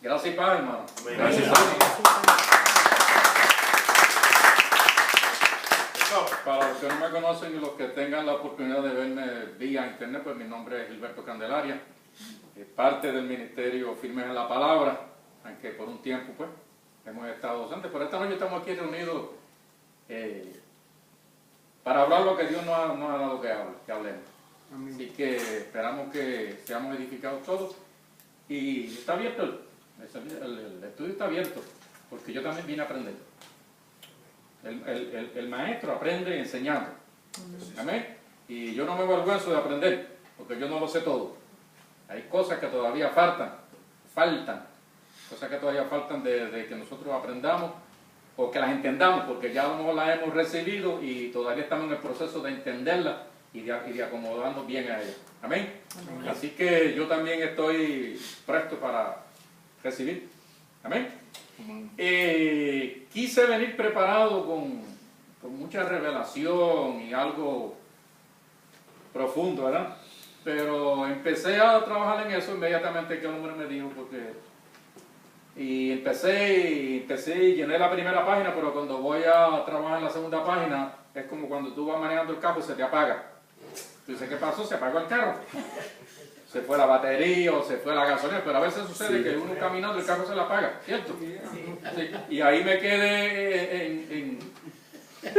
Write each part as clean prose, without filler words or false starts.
Gracias y paz, hermano. Gracias. Para los que no me conocen y los que tengan la oportunidad de verme vía internet, pues mi nombre es Gilberto Candelaria, parte del ministerio Firmes en la Palabra, aunque por un tiempo pues hemos estado ausentes, pero esta noche estamos aquí reunidos para hablar lo que Dios nos ha dado que hablemos. Amén. Así que esperamos que seamos edificados todos y está abierto, el estudio está abierto, porque yo también vine a aprender. El maestro aprende enseñando. Amén. Y yo no me avergüenzo de aprender, porque yo no lo sé todo. Hay cosas que todavía faltan, cosas que todavía faltan de que nosotros aprendamos o que las entendamos, porque ya a lo mejor las hemos recibido y todavía estamos en el proceso de entenderlas y de acomodarnos bien a ellas. Amén. Amén. Así que yo también estoy presto para recibir. Amén. Quise venir preparado con mucha revelación y algo profundo, ¿verdad? Pero empecé a trabajar en eso inmediatamente que el hombre me dijo, y empecé y llené la primera página, pero cuando voy a trabajar en la segunda página, es como cuando tú vas manejando el carro y se te apaga. Tú dices, ¿qué pasó? Se apagó el carro. Se fue la batería o se fue la gasolina, pero a veces sucede que uno caminando el carro se la apaga, ¿cierto? Sí. Y ahí me quedé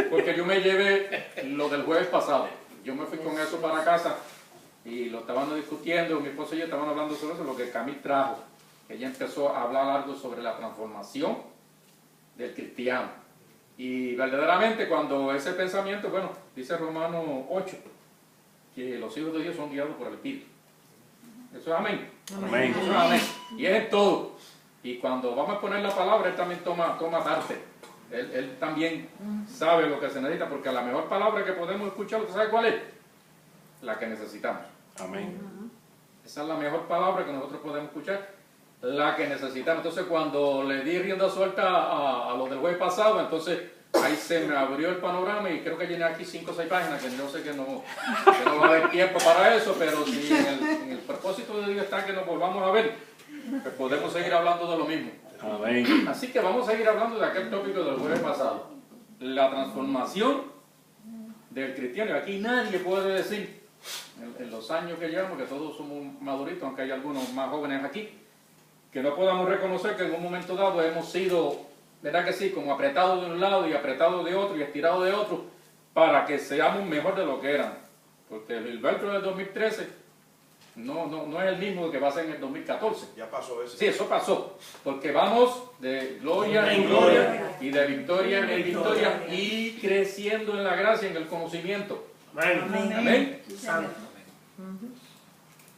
porque yo me llevé lo del jueves pasado. Yo me fui con eso para casa y lo estaban discutiendo, mi esposa y yo estaban hablando sobre eso, lo que Camil trajo. Ella empezó a hablar algo sobre la transformación del cristiano. Y verdaderamente cuando ese pensamiento, bueno, dice Romanos 8, que los hijos de Dios son guiados por el Espíritu. Eso es amén. Amén. Eso es amén. Y es en todo. Y cuando vamos a poner la palabra, él también toma parte. Él también sabe lo que se necesita, porque la mejor palabra que podemos escuchar, ¿usted sabe cuál es? La que necesitamos. Amén. Esa es la mejor palabra que nosotros podemos escuchar, la que necesitamos. Entonces cuando le di rienda suelta a lo del jueves pasado, entonces ahí se me abrió el panorama y creo que llené aquí 5 o 6 páginas, que yo sé que no va a haber tiempo para eso, pero si en el propósito de Dios está que nos volvamos a ver, pues podemos seguir hablando de lo mismo. Amén. Así que vamos a seguir hablando de aquel tópico del jueves pasado, la transformación del cristiano. Y aquí nadie puede decir, en los años que llevamos, que todos somos maduritos, aunque hay algunos más jóvenes aquí, que no podamos reconocer que en un momento dado hemos sido, ¿verdad que sí?, como apretados de un lado y apretados de otro y estirados de otro, para que seamos mejor de lo que eran. Porque el Gilberto del 2013 no es el mismo que va a ser en el 2014. Ya pasó eso. Sí, eso pasó. Porque vamos de gloria en gloria y de victoria en victoria y creciendo en la gracia, en el conocimiento. Amén. Amén.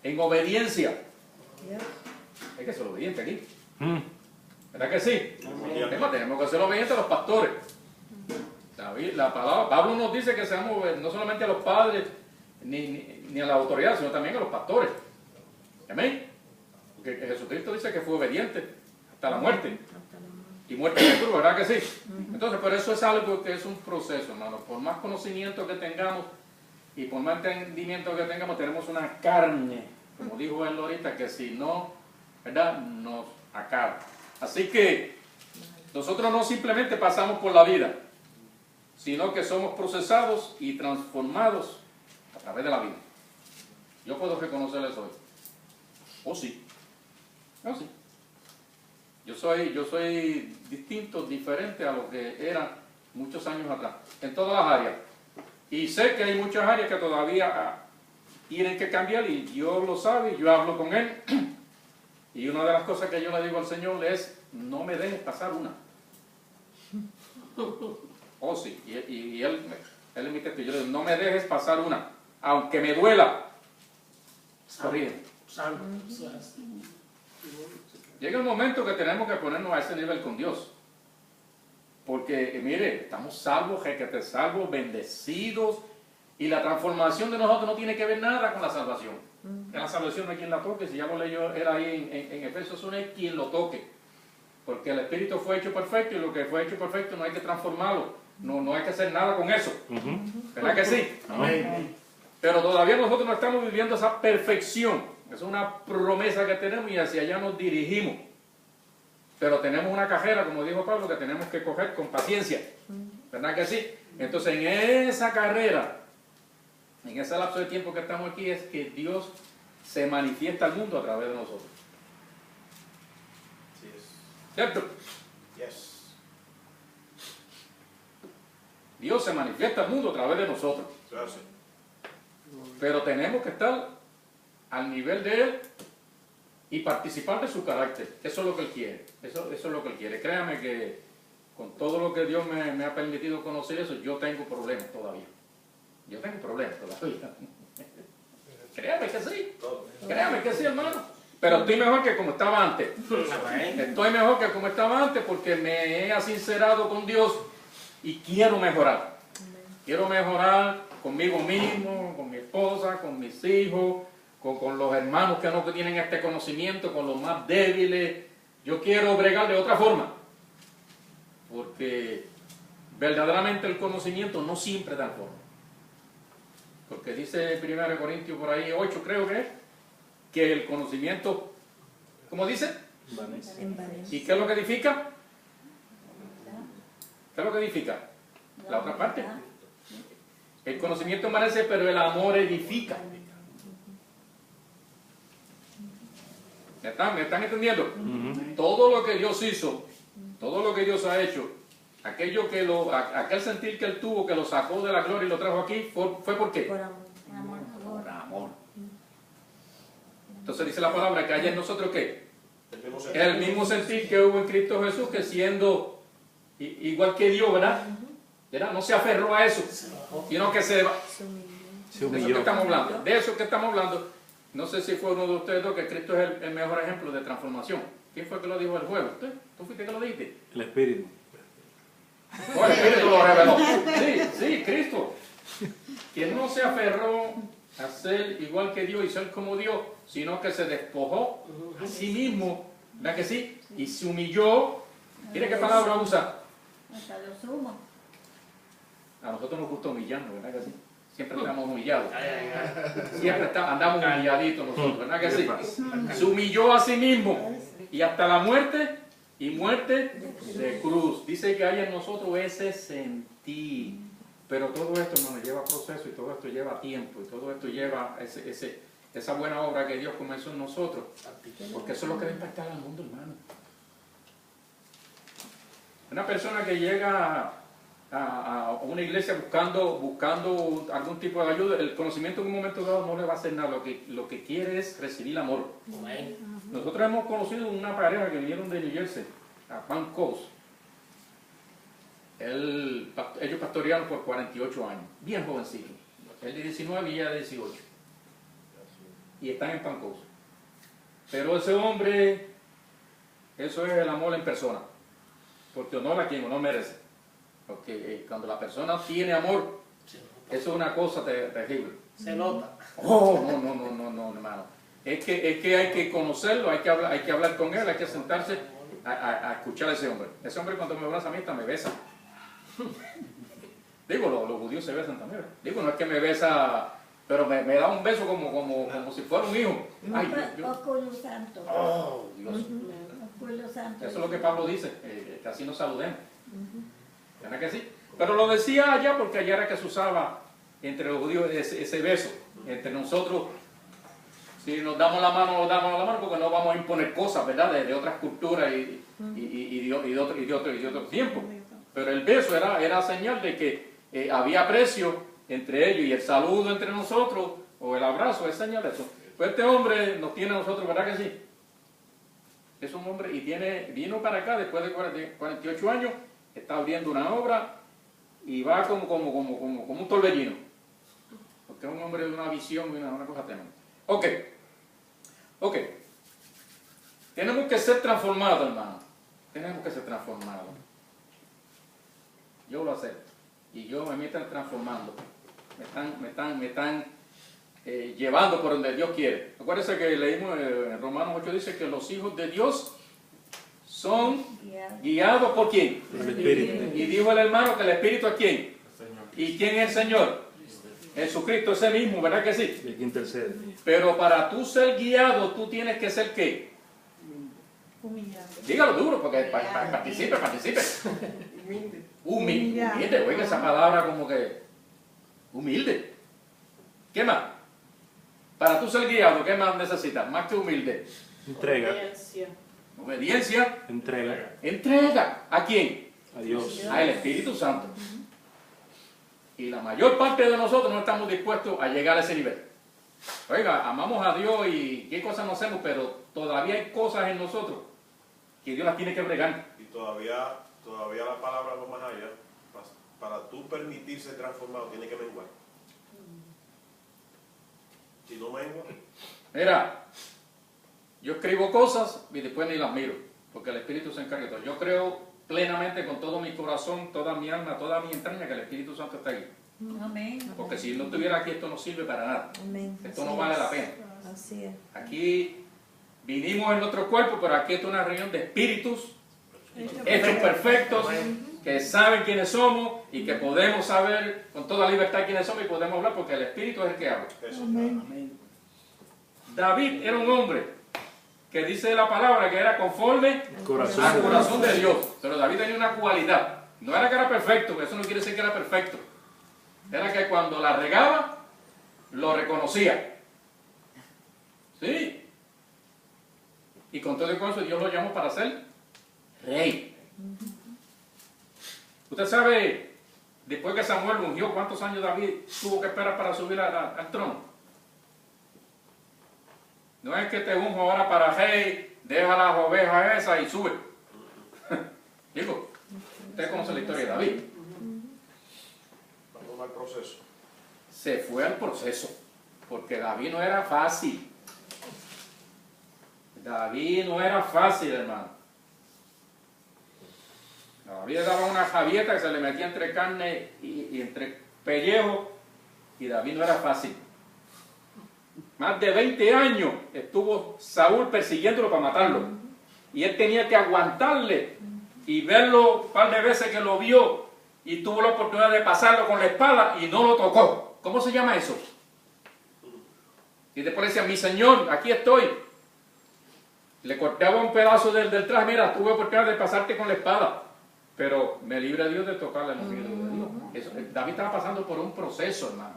En obediencia. Hay que ser obediente aquí. ¿Verdad que sí? Tenemos que ser obedientes a los pastores. La palabra, Pablo nos dice que seamos no solamente a los padres ni a la autoridad, sino también a los pastores. Amén. Porque Jesucristo dice que fue obediente hasta la muerte. Y muerte de cruz, ¿verdad que sí? Entonces, por eso es algo que es un proceso, hermano. Por más conocimiento que tengamos y por más entendimiento que tengamos, tenemos una carne, como dijo él ahorita, que si no, ¿verdad?, nos acaba. Así que nosotros no simplemente pasamos por la vida, sino que somos procesados y transformados a través de la vida. Yo puedo reconocerles hoy. Oh sí. Oh sí. Yo soy distinto, diferente a lo que era muchos años atrás, en todas las áreas. Y sé que hay muchas áreas que todavía tienen que cambiar y Dios lo sabe, y yo hablo con Él. Y una de las cosas que yo le digo al Señor es, no me dejes pasar una. Oh sí, y Él es mi testigo. Yo le digo, no me dejes pasar una, aunque me duela. Corrígeme. Llega un momento que tenemos que ponernos a ese nivel con Dios. Porque, mire, estamos salvos, salvos, bendecidos. Y la transformación de nosotros no tiene que ver nada con la salvación. En la salvación no hay quien la toque. Si ya lo leyó, era ahí en Efesios 1, hay quien lo toque. Porque el Espíritu fue hecho perfecto y lo que fue hecho perfecto no hay que transformarlo. No hay que hacer nada con eso. ¿Verdad que sí? Amén. Pero todavía nosotros no estamos viviendo esa perfección. Es una promesa que tenemos y hacia allá nos dirigimos. pero tenemos una carrera, como dijo Pablo, que tenemos que coger con paciencia, ¿verdad que sí? Entonces en esa carrera, en ese lapso de tiempo que estamos aquí, es que Dios se manifiesta al mundo a través de nosotros. ¿Cierto? Dios se manifiesta al mundo a través de nosotros. Pero tenemos que estar al nivel de Él y participar de su carácter. Eso es lo que Él quiere. Eso es lo que Él quiere. Créame que con todo lo que Dios me ha permitido conocer eso, yo tengo problemas todavía. Yo tengo problemas todavía. Créame que sí. Créame que sí, hermano. Pero estoy mejor que como estaba antes. Estoy mejor que como estaba antes porque me he sincerado con Dios y quiero mejorar. Quiero mejorar conmigo mismo, con mi esposa, con mis hijos, con los hermanos que no tienen este conocimiento, con los más débiles. Yo quiero bregar de otra forma. Porque verdaderamente el conocimiento no siempre transforma. Porque dice 1 Corintios por ahí 8, creo que el conocimiento, ¿cómo dice? ¿Y qué es lo que edifica? ¿Qué es lo que edifica? La otra parte. El conocimiento envanece, pero el amor edifica. ¿Me están entendiendo? Todo lo que Dios hizo, todo lo que Dios ha hecho, aquel sentir que Él tuvo, que lo sacó de la gloria y lo trajo aquí, ¿fue por qué? Por amor. Por amor. Entonces dice la palabra que haya en nosotros ¿qué? El mismo sentir que hubo en Cristo Jesús, que siendo igual que Dios, ¿verdad? No se aferró a eso, sino que se humilló. De eso que estamos hablando. De eso que estamos hablando. No sé si fue uno de ustedes dos que Cristo es el mejor ejemplo de transformación. ¿Quién fue que lo dijo el jueves? ¿Usted? ¿Tú fuiste que lo dijiste? El Espíritu. Oh, el Espíritu lo reveló. Sí, Cristo. Que no se aferró a ser igual que Dios y ser como Dios, sino que se despojó a sí mismo, ¿verdad que sí? Y se humilló. ¿Mire qué palabra usa? Hasta lo sumo. A nosotros nos gusta humillarnos, ¿verdad que sí? Siempre estamos humillados. Siempre andamos humilladitos nosotros, ¿verdad que sí? Se humilló a sí mismo y hasta la muerte y muerte de cruz. Dice que hay en nosotros ese sentir. Pero todo esto, hermano, lleva proceso y todo esto lleva tiempo y todo esto lleva esa buena obra que Dios comenzó en nosotros. Porque eso es lo que va a impactar al mundo, hermano. Una persona que llega a una iglesia buscando algún tipo de ayuda, el conocimiento en un momento dado no le va a hacer nada. Lo que quiere es recibir amor. Nosotros hemos conocido una pareja que vinieron de New Jersey, a Palm Coast. Ellos pastorearon por 48 años, bien jovencitos. Él de 19 y ella de 18. Y están en Palm Coast. Pero ese hombre, eso es el amor en persona. Porque honor a quien honor merece. Porque cuando la persona tiene amor, eso es una cosa terrible. Se nota. Oh, no, hermano. Es que hay que conocerlo, hay que hablar con él, hay que sentarse a escuchar a ese hombre. Ese hombre cuando me abraza a mí, hasta me besa. Digo, los judíos se besan también. Digo, no es que me besa, pero me da un beso como si fuera un hijo. Ay, Ósculo santo. Oh, Dios. Ósculo santo. Eso es lo que Pablo dice, que así nos saludemos. ¿Verdad que sí? Pero lo decía allá porque allá era que se usaba entre los judíos ese beso. Entre nosotros, si nos damos la mano, porque no vamos a imponer cosas, ¿verdad? De otras culturas y de otro tiempo. Pero el beso era señal de que había aprecio entre ellos, y el saludo entre nosotros, o el abrazo, es señal de eso. Pues este hombre nos tiene a nosotros, ¿verdad que sí? Es un hombre y vino para acá después de 48 años, está abriendo una obra y va como un torbellino. Porque es un hombre de una visión y una cosa tremenda. Ok. Tenemos que ser transformados, hermano. Tenemos que ser transformados. Yo lo acepto. Y me están transformando. Me están llevando por donde Dios quiere. Acuérdense que leímos en Romanos 8, dice que los hijos de Dios son guiados por ¿quién? El Espíritu. Y dijo el hermano que el Espíritu es ¿quién? ¿Y quién es el Señor? Jesucristo, ese mismo, ¿verdad que sí? El que intercede. Pero para tú ser guiado, tú tienes que ser ¿qué? Humillante. Dígalo duro, porque participe. Humilde, oiga esa palabra como que humilde. ¿Qué más? Para tú ser guiado, ¿qué más necesitas? Más que humilde. Entrega. Obediencia. Entrega. Entrega. ¿A quién? A Dios. Al Espíritu Santo. Y la mayor parte de nosotros no estamos dispuestos a llegar a ese nivel. Oiga, amamos a Dios y qué cosas no hacemos, pero todavía hay cosas en nosotros que Dios las tiene que bregar. Y todavía la palabra va más allá. Para tú permitirse transformado, tiene que menguar. Si no mengua, Mira, yo escribo cosas y después ni las miro, porque el Espíritu se encarga de todo. Yo creo plenamente con todo mi corazón, toda mi alma, toda mi entraña que el Espíritu Santo está aquí. Amén. Porque si Él no estuviera aquí, esto no sirve para nada. Amén. Esto no vale la pena. Así es. Aquí vinimos en nuestro cuerpo, pero aquí esto es una reunión de espíritus hechos perfectos, que saben quiénes somos y que podemos saber con toda libertad quiénes somos y podemos hablar porque el Espíritu es el que habla. eso. David era un hombre que dice la palabra que era conforme Corazón. al corazón de Dios. Pero David tenía una cualidad. No era que era perfecto, eso no quiere decir que era perfecto. Era que cuando la regaba, lo reconocía. ¿Sí? Y con todo eso Dios lo llamó para ser rey. Usted sabe, después que Samuel lo ungió, ¿cuántos años David tuvo que esperar para subir al trono? No es que te unjo ahora para rey, deja las ovejas esas y sube. Digo, usted conoce la historia de David. Vamos al proceso. Se fue al proceso, porque David no era fácil. David no era fácil, hermano. David le daba una javieta que se le metía entre carne y entre pellejo, y David no era fácil. Más de 20 años estuvo Saúl persiguiéndolo para matarlo, y él tenía que aguantarle y verlo un par de veces que lo vio, y tuvo la oportunidad de pasarlo con la espada y no lo tocó. ¿Cómo se llama eso? Y después decía, mi señor, aquí estoy. Le cortaba un pedazo del traje, mira, tuve oportunidad de pasarte con la espada, pero me libre Dios de tocarle el ungido de Dios. Eso, David estaba pasando por un proceso, hermano.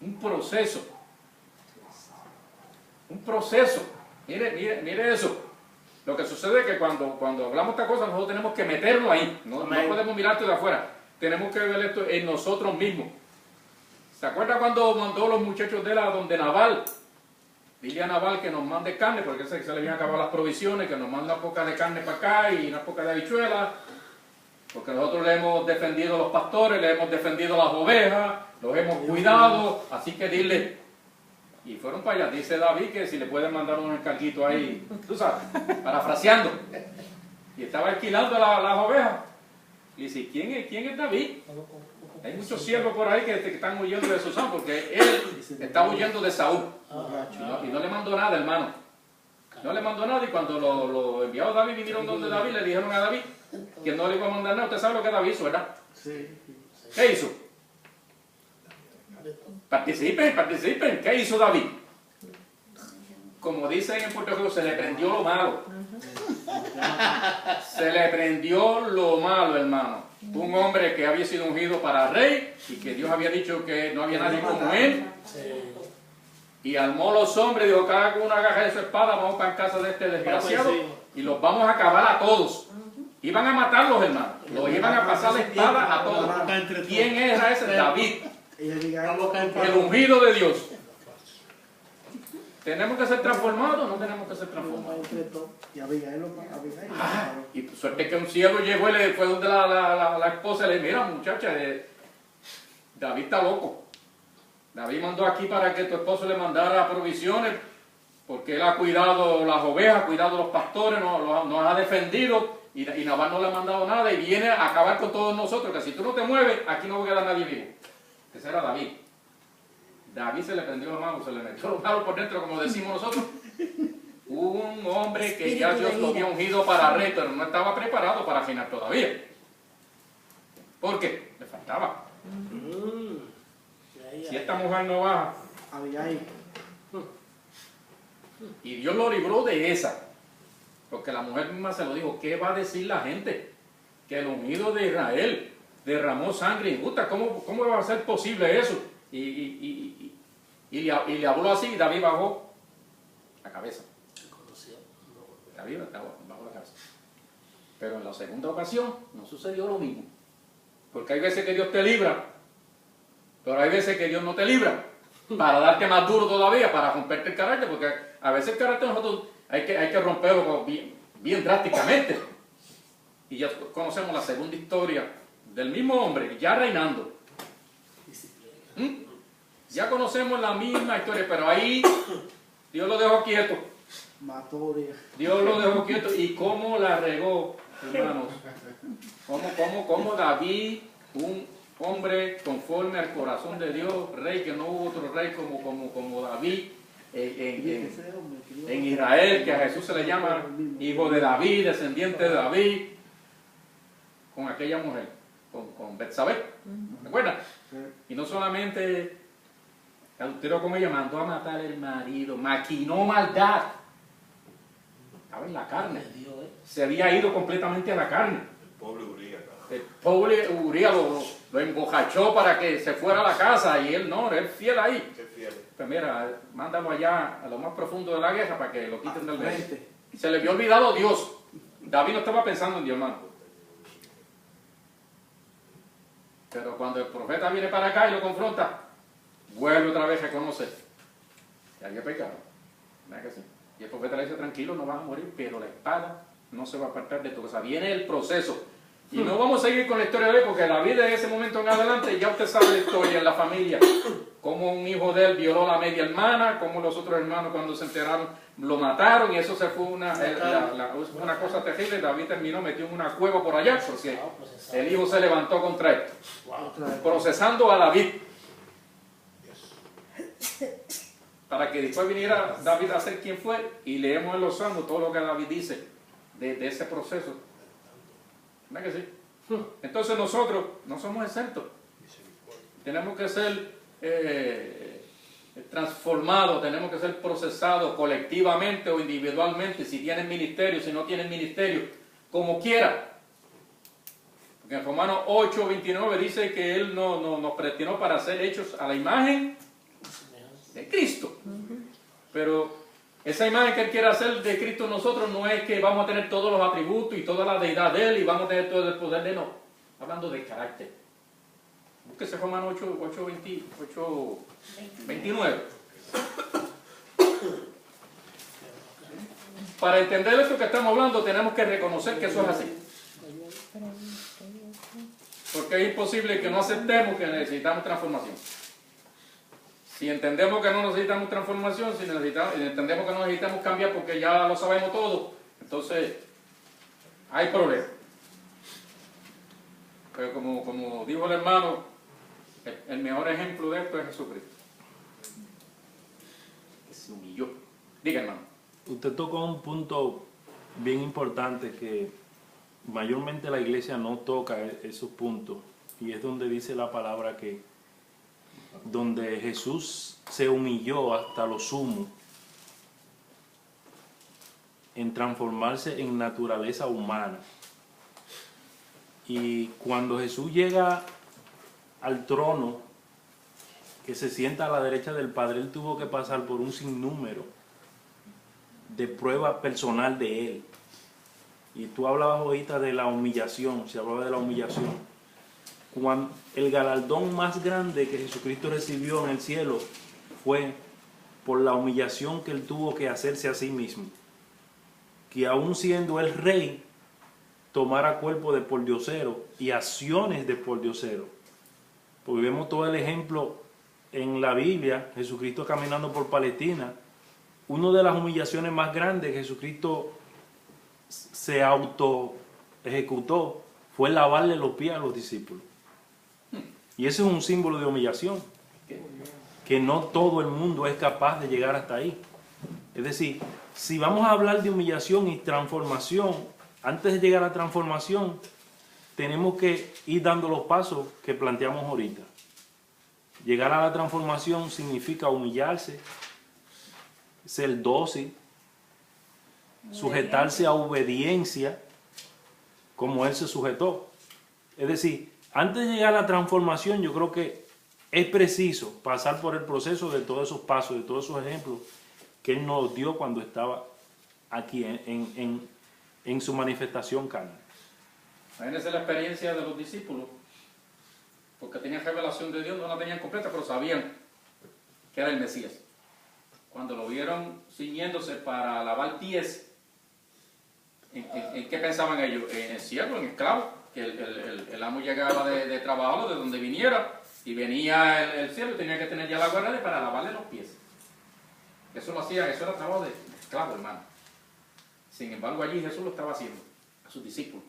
Un proceso. Un proceso. Mire eso. Lo que sucede es que cuando hablamos de esta cosa, nosotros tenemos que meterlo ahí. No podemos mirar esto de afuera. Tenemos que ver esto en nosotros mismos. ¿Se acuerda cuando mandó los muchachos de él a donde Nabal? Dile a Nabal que nos mande carne, porque se le habían acabado las provisiones, que nos manda poca de carne para acá y una poca de habichuelas. Porque nosotros le hemos defendido a los pastores, le hemos defendido a las ovejas, los hemos cuidado, así que dile. Y fueron para allá. Dice David que si le pueden mandar un encarguito ahí, tú sabes, parafraseando. Y estaba alquilando las ovejas. Y dice, ¿quién es David? Hay muchos siervos por ahí que están huyendo de Susán, porque él está huyendo de Saúl. Y no le mandó nada, hermano. No le mandó nada, y cuando los enviados de David vinieron donde David, le dijeron a David que no le iba a mandar nada. Usted sabe lo que David hizo, ¿verdad? ¿Qué hizo? Participen. ¿Qué hizo David? Como dicen en Puerto Rico, se le prendió lo malo. Se le prendió lo malo, hermano. Un hombre que había sido ungido para rey y que Dios había dicho que no había nadie como él. Y armó los hombres, dijo, cada uno agarre de su espada, vamos para casa de este desgraciado y los vamos a acabar a todos. Iban a matarlos, hermanos. Los iban a pasar la espada a todos. ¿Quién era ese? David. El ungido de Dios. ¿Tenemos que ser transformados o no tenemos que ser transformados? Y suerte que un ciego llegó y le fue donde la esposa y le dijo, mira muchacha, David está loco. David mandó aquí para que tu esposo le mandara provisiones, porque él ha cuidado las ovejas, ha cuidado los pastores, nos ha defendido, y Nabal no le ha mandado nada, y viene a acabar con todos nosotros, que si tú no te mueves, aquí no va a quedar nadie vivo. Ese era David. David se le prendió la mano, se le metió los malos por dentro, como decimos nosotros. Un hombre que ya Dios lo había ungido para rey, pero no estaba preparado para reinar todavía. ¿Por qué? Le faltaba. Si esta mujer no baja, y Dios lo libró de esa. Porque la mujer misma se lo dijo, ¿qué va a decir la gente? Que el ungido de Israel derramó sangre injusta. ¿Cómo va a ser posible eso? Y le habló así y David bajó la cabeza. David bajó la cabeza. Pero en la segunda ocasión no sucedió lo mismo. Porque hay veces que Dios te libra, pero hay veces que Dios no te libra, para darte más duro todavía, para romperte el carácter, porque a veces el carácter nosotros hay que romperlo bien drásticamente. Y ya conocemos la segunda historia del mismo hombre, ya reinando. Ya conocemos la misma historia, pero ahí Dios lo dejó quieto. Dios lo dejó quieto. ¿Y cómo la regó, hermanos? ¿Cómo David, un hombre conforme al corazón de Dios, rey, que no hubo otro rey como David en Israel, que a Jesús se le llama hijo de David, descendiente de David, con aquella mujer, con Betsabé, ¿recuerdan? Y no solamente adulteró con ella, mandó a matar al marido, maquinó maldad, estaba en la carne, se había ido completamente a la carne. Pobre Uría, cara. El pobre Uría lo embojachó para que se fuera a la casa y él no, él fiel ahí. Qué fiel. Pues mira, mándalo allá a lo más profundo de la guerra para que lo quiten del medio. Se le había olvidado Dios. David no estaba pensando en Dios, hermano. Pero cuando el profeta viene para acá y lo confronta, vuelve otra vez a reconocer que había pecado. ¿Verdad que sí? Y el profeta le dice, tranquilo, no vas a morir, pero la espada no se va a apartar de tu casa. Viene el proceso. Y no vamos a seguir con la historia de él, porque David en ese momento en adelante, ya usted sabe la historia en la familia. Cómo un hijo de él violó a la media hermana, cómo los otros hermanos cuando se enteraron lo mataron, y eso se fue una cosa terrible. David terminó metido en una cueva por allá, porque el hijo se levantó contra él. Procesando a David. Para que después viniera David a ser quien fue, y leemos en los Salmos todo lo que David dice de ese proceso. ¿Verdad que sí? Entonces nosotros no somos exentos. Tenemos que ser transformados, tenemos que ser procesados colectivamente o individualmente, si tienen ministerio, si no tienen ministerio, como quiera. Porque en Romanos 8:29 dice que Él nos predestinó para ser hechos a la imagen de Cristo. Pero esa imagen que Él quiere hacer de Cristo en nosotros no es que vamos a tener todos los atributos y toda la deidad de Él y vamos a tener todo el poder de Él, no. Hablando de carácter. Búsquese Romanos 8:29. Para entender esto que estamos hablando tenemos que reconocer que eso es así. Porque es imposible que no aceptemos que necesitamos transformación. Si entendemos que no necesitamos transformación, si entendemos que no necesitamos cambiar porque ya lo sabemos todo, entonces hay problemas. Pero como dijo el hermano, el mejor ejemplo de esto es Jesucristo. Que se humilló. Diga, hermano. Usted tocó un punto bien importante que mayormente la iglesia no toca esos puntos, y es donde dice la palabra que donde Jesús se humilló hasta lo sumo en transformarse en naturaleza humana. Y cuando Jesús llega al trono, que se sienta a la derecha del Padre, Él tuvo que pasar por un sinnúmero de pruebas personal de Él. Y tú hablabas ahorita de la humillación, se hablaba de la humillación. Cuando el galardón más grande que Jesucristo recibió en el cielo fue por la humillación que Él tuvo que hacerse a sí mismo. Que aún siendo el rey, tomara cuerpo de pordiosero y acciones de pordiosero. Porque vemos todo el ejemplo en la Biblia, Jesucristo caminando por Palestina. Una de las humillaciones más grandes que Jesucristo se auto ejecutó fue lavarle los pies a los discípulos. Y eso es un símbolo de humillación, que no todo el mundo es capaz de llegar hasta ahí. Es decir, si vamos a hablar de humillación y transformación, antes de llegar a la transformación, tenemos que ir dando los pasos que planteamos ahorita. Llegar a la transformación significa humillarse, ser dócil, sujetarse a obediencia como Él se sujetó. Es decir, antes de llegar a la transformación, yo creo que es preciso pasar por el proceso de todos esos pasos, de todos esos ejemplos que Él nos dio cuando estaba aquí en su manifestación carnal. Imagínense la experiencia de los discípulos, porque tenían revelación de Dios, no la tenían completa, pero sabían que era el Mesías. Cuando lo vieron ciñéndose para lavar pies, ¿en qué pensaban ellos? En siervo, en esclavo, que el amo llegaba de trabajo, de donde viniera, y venía el siervo y tenía que tener ya la guardia para lavarle los pies. Eso lo hacía, eso era trabajo de esclavo, hermano. Sin embargo, allí Jesús lo estaba haciendo a sus discípulos.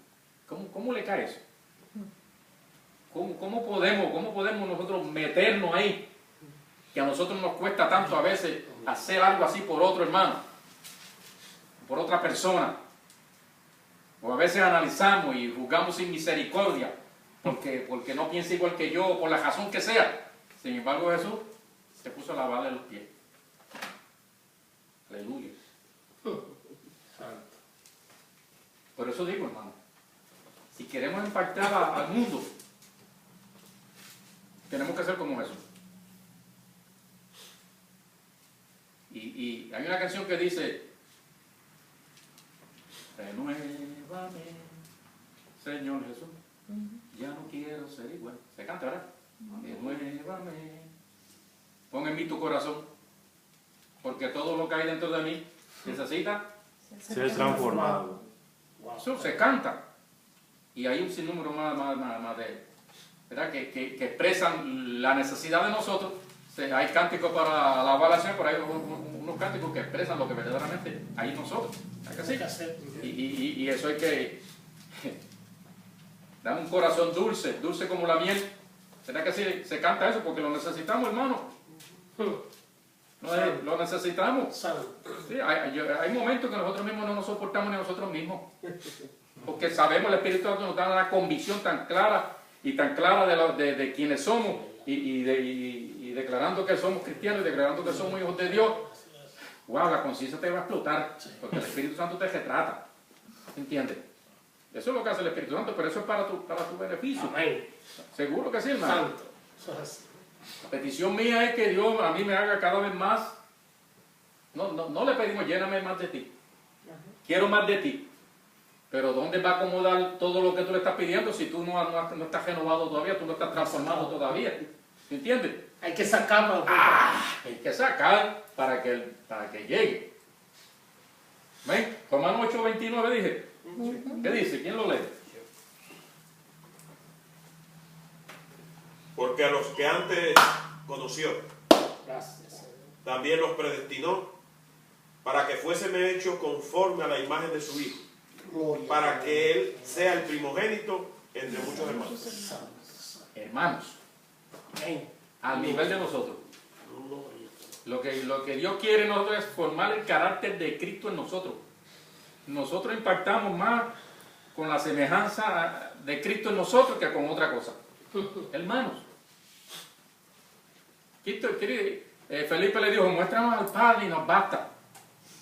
¿Cómo le cae eso? ¿Cómo podemos nosotros meternos ahí? Que a nosotros nos cuesta tanto a veces hacer algo así por otro hermano, por otra persona. O a veces analizamos y juzgamos sin misericordia, porque no piensa igual que yo, por la razón que sea. Sin embargo, Jesús se puso a lavarle los pies. Aleluya. Por eso digo, hermano, si queremos impactar al mundo, tenemos que ser como Jesús. Y hay una canción que dice: renuévame, Señor Jesús, ya no quiero ser igual. Se canta, ¿verdad? Renuévame, pon en mí tu corazón, porque todo lo que hay dentro de mí necesita Ser transformado. Eso se canta. Y hay un sinnúmero más de, ¿verdad? Que expresan la necesidad de nosotros. Hay cánticos para alabar a la Señor, pero hay unos cánticos que expresan lo que verdaderamente hay en nosotros. ¿Hay que hacer? Y eso hay que dar un corazón dulce, dulce como la miel. ¿Verdad que sí? Se canta eso porque lo necesitamos, hermano. Lo necesitamos. Sí, hay momentos que nosotros mismos no nos soportamos ni nosotros mismos. Porque sabemos, el Espíritu Santo nos da una convicción tan clara de quienes somos y declarando que somos cristianos y declarando que somos hijos de Dios. Wow, la conciencia te va a explotar porque el Espíritu Santo te retrata. ¿Entiendes? Eso es lo que hace el Espíritu Santo, pero eso es para tu beneficio. Amén. Seguro que sí, hermano. Santo. Eso es así. La petición mía es que Dios a mí me haga cada vez más. No le pedimos lléname más de ti. Quiero más de ti. Pero ¿dónde va a acomodar todo lo que tú le estás pidiendo si tú no estás renovado todavía, tú no estás transformado todavía? ¿Entiendes? Hay que sacarlo. Hay que sacar para que llegue. ¿Ven? Romanos 8:29 dije. ¿Qué dice? ¿Quién lo lee? Porque a los que antes conoció, Gracias. también los predestinó para que fuesen hechos conforme a la imagen de su Hijo, Gloria. para que Él sea el primogénito entre muchos hermanos. Hermanos, Amén. al nivel de nosotros. Gloria. Lo que Dios quiere en nosotros es formar el carácter de Cristo en nosotros. Nosotros impactamos más con la semejanza de Cristo en nosotros que con otra cosa. Hermanos, Felipe le dijo, muéstranos al Padre y nos basta.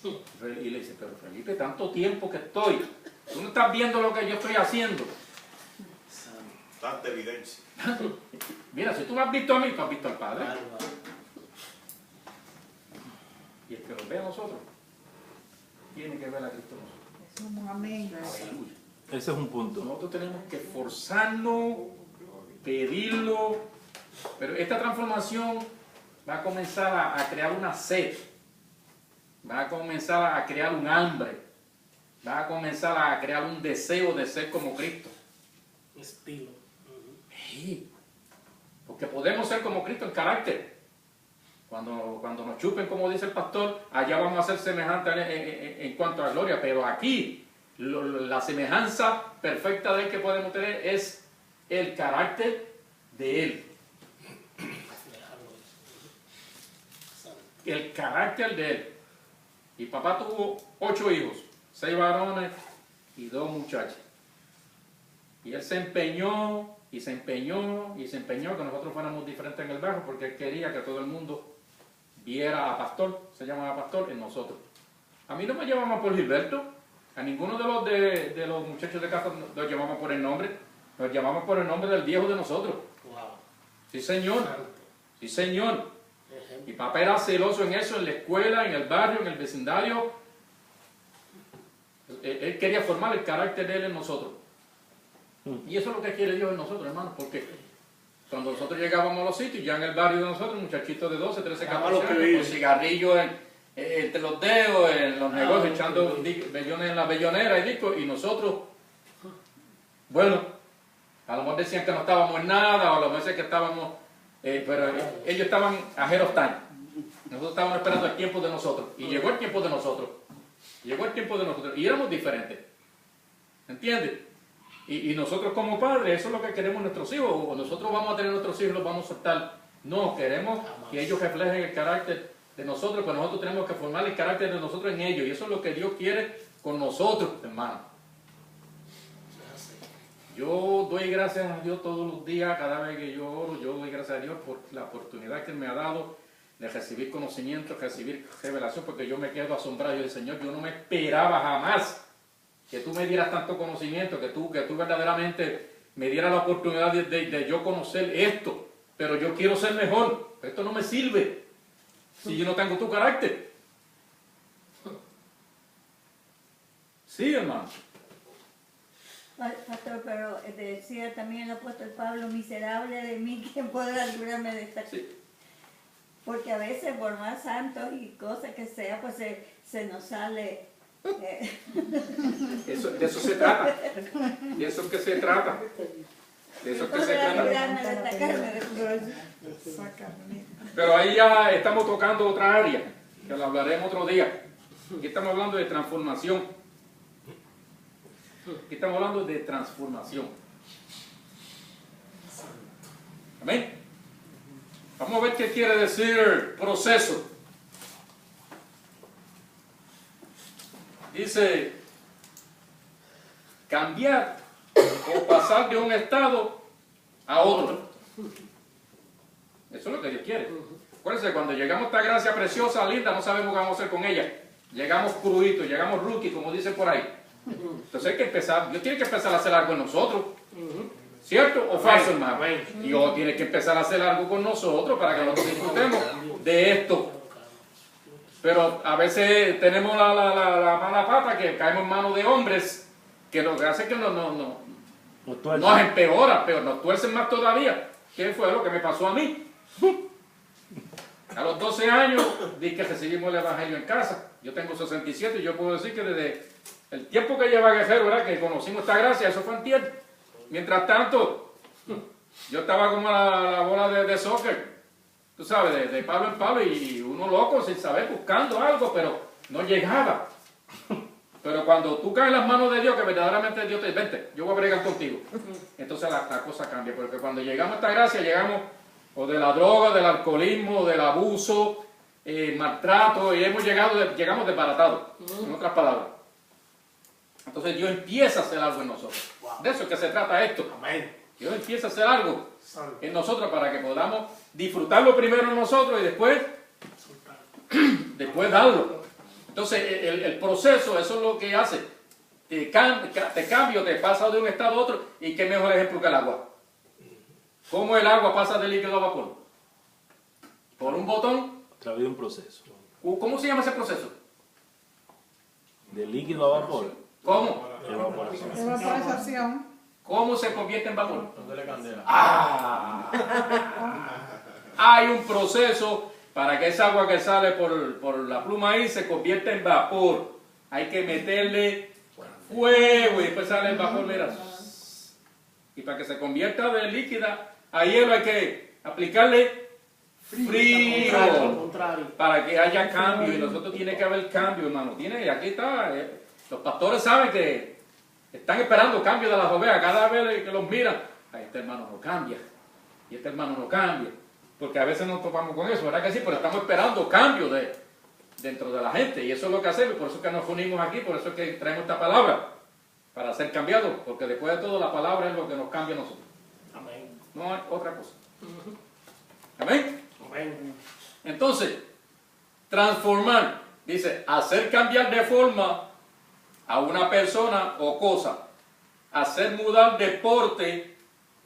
Y le dice, pero Felipe, tanto tiempo que estoy, tú no estás viendo lo que yo estoy haciendo. Tanta evidencia. Mira, si tú me has visto a mí, tú has visto al Padre. Y el que nos ve a nosotros, tiene que ver a Cristo en nosotros. Amén. Aleluya. Ese es un punto. Nosotros tenemos que esforzarnos, pedirlo, pero esta transformación va a comenzar a crear una sed, va a comenzar a crear un hambre, va a comenzar a crear un deseo de ser como Cristo. Estilo. Sí, porque podemos ser como Cristo en carácter. Cuando nos chupen, como dice el pastor, allá vamos a ser semejantes en cuanto a gloria, pero aquí la semejanza perfecta de Él que podemos tener es el carácter de Él. El carácter de Él. Y papá tuvo 8 hijos, 6 varones y 2 muchachas. Y Él se empeñó, y se empeñó, y se empeñó que nosotros fuéramos diferentes en el barrio, porque Él quería que todo el mundo viera a pastor, se llamaba pastor, en nosotros. A mí no me llamaban por Gilberto. A ninguno de los muchachos de casa los llamaban por el nombre. Nos llamaban por el nombre del viejo de nosotros. Wow. Sí, señor. Santo. Sí, señor. Ejemplo. Mi papá era celoso en eso, en la escuela, en el barrio, en el vecindario. Él quería formar el carácter de él en nosotros. Y eso es lo que quiere Dios en nosotros, hermano, porque cuando nosotros llegábamos a los sitios, ya en el barrio de nosotros, muchachitos de 12, 13, 14 años, con cigarrillos entre los dedos, en los negocios, echando bellones en la bellonera y discos, y nosotros, bueno, a lo mejor decían que no estábamos en nada, o a lo mejor decían que estábamos, pero ellos estaban ajeros time. Nosotros estábamos esperando el tiempo de nosotros, y llegó el tiempo de nosotros. Llegó el tiempo de nosotros, y éramos diferentes. ¿Entiendes? Y nosotros como padres, eso es lo que queremos nuestros hijos. O nosotros vamos a tener nuestros hijos y los vamos a soltar. No, queremos que ellos reflejen el carácter de nosotros, pero nosotros tenemos que formar el carácter de nosotros en ellos. Y eso es lo que Dios quiere con nosotros, hermano. Yo doy gracias a Dios todos los días, cada vez que yo oro, yo doy gracias a Dios por la oportunidad que Él me ha dado de recibir conocimiento, recibir revelación, porque yo me quedo asombrado. Yo digo, Señor, yo no me esperaba jamás que tú me dieras tanto conocimiento, que tú verdaderamente me dieras la oportunidad de yo conocer esto, pero yo quiero ser mejor. Esto no me sirve si yo no tengo tu carácter. Sí, hermano. Pastor, pero decía también el apóstol Pablo, miserable de mí, ¿quién podrá librarme de esta? Sí. Porque a veces, por más santos y cosas que sea, pues se nos sale... Eso, de eso se trata. De eso es que se trata. De eso es que se trata. librarme de esta carne de Pero ahí ya estamos tocando otra área, que la hablaremos otro día. Aquí estamos hablando de transformación. Aquí estamos hablando de transformación. Amén. Vamos a ver qué quiere decir proceso. Dice, cambiar o pasar de un estado a otro. Eso es lo que Dios quiere. Acuérdense, cuando llegamos a esta gracia preciosa, linda, no sabemos qué vamos a hacer con ella. Llegamos cruditos, llegamos rookie, como dicen por ahí. Entonces hay que empezar, Dios tiene que empezar a hacer algo en nosotros. ¿Cierto o falso, hermano? Dios tiene que empezar a hacer algo con nosotros para que nosotros disfrutemos de esto. Pero a veces tenemos la mala pata que caemos en manos de hombres que lo que hace es que nos empeora, pero nos tuercen más todavía. ¿Qué fue lo que me pasó a mí? A los 12 años di que recibimos el evangelio en casa. Yo tengo 67 y yo puedo decir que desde el tiempo que lleva Guerrero, ¿verdad?, que conocimos esta gracia, eso fue antier. Mientras tanto, yo estaba como la bola de soccer, tú sabes, de palo en palo, y uno loco sin saber, buscando algo, pero no llegaba. Pero cuando tú caes en las manos de Dios, que verdaderamente Dios te dice, vente, yo voy a bregar contigo. Entonces la cosa cambia, porque cuando llegamos a esta gracia, llegamos o de la droga, del alcoholismo, del abuso, maltrato, y llegamos desbaratados, en otras palabras. Entonces Dios empieza a hacer algo en nosotros. De eso es que se trata esto. Amén. Dios empieza a hacer algo en nosotros para que podamos disfrutarlo primero en nosotros y después darlo. Entonces el proceso, eso es lo que hace. Te cambio, te pasa de un estado a otro. ¿Y qué mejor ejemplo que el agua? ¿Cómo el agua pasa de líquido a vapor? Por un botón. A través de un proceso. ¿Cómo se llama ese proceso? De líquido a vapor. ¿Cómo? Evaporización. ¿Cómo se convierte en vapor? Dándole candela. Hay un proceso para que esa agua que sale por la pluma ahí se convierta en vapor. Hay que meterle fuego y después sale el vapor, mira. Y para que se convierta de líquida a hielo hay que aplicarle frío Al contrario. para que haya cambio. Y nosotros tiene que haber cambio, hermano. Aquí está. Los pastores saben que están esperando cambio de las ovejas. Cada vez que los miran, este hermano no cambia. Y este hermano no cambia. Porque a veces nos topamos con eso, ¿verdad que sí? Pero estamos esperando cambio dentro de la gente. Y eso es lo que hacemos. Por eso es que nos unimos aquí. Por eso es que traemos esta palabra. Para ser cambiados. Porque después de todo la palabra es lo que nos cambia a nosotros. Amén. No hay otra cosa. ¿Amén? Amén. Entonces, transformar. Dice, hacer cambiar de forma a una persona o cosa, hacer mudar de porte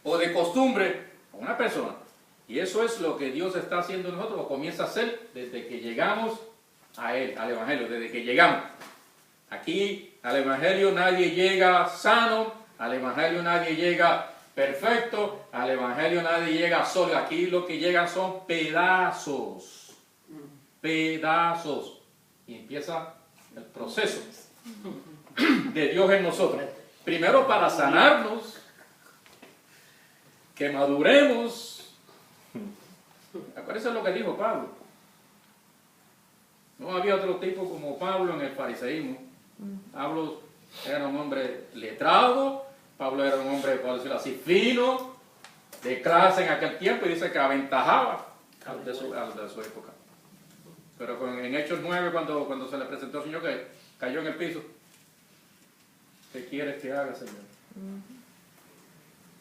o de costumbre a una persona. Y eso es lo que Dios está haciendo en nosotros, o comienza a hacer desde que llegamos a Él, al Evangelio, desde que llegamos. Aquí al Evangelio nadie llega sano, al Evangelio nadie llega perfecto, al Evangelio nadie llega solo. Aquí lo que llegan son pedazos, pedazos. Y empieza el proceso de Dios en nosotros. Primero para sanarnos, que maduremos. Acuérdense lo que dijo Pablo. No había otro tipo como Pablo en el fariseísmo. Pablo era un hombre letrado, Pablo era un hombre, por decirlo así, fino, de clase en aquel tiempo, y dice que aventajaba al de su época. Pero en Hechos 9, cuando se le presentó al Señor, que cayó en el piso. ¿Qué quieres que haga, Señor?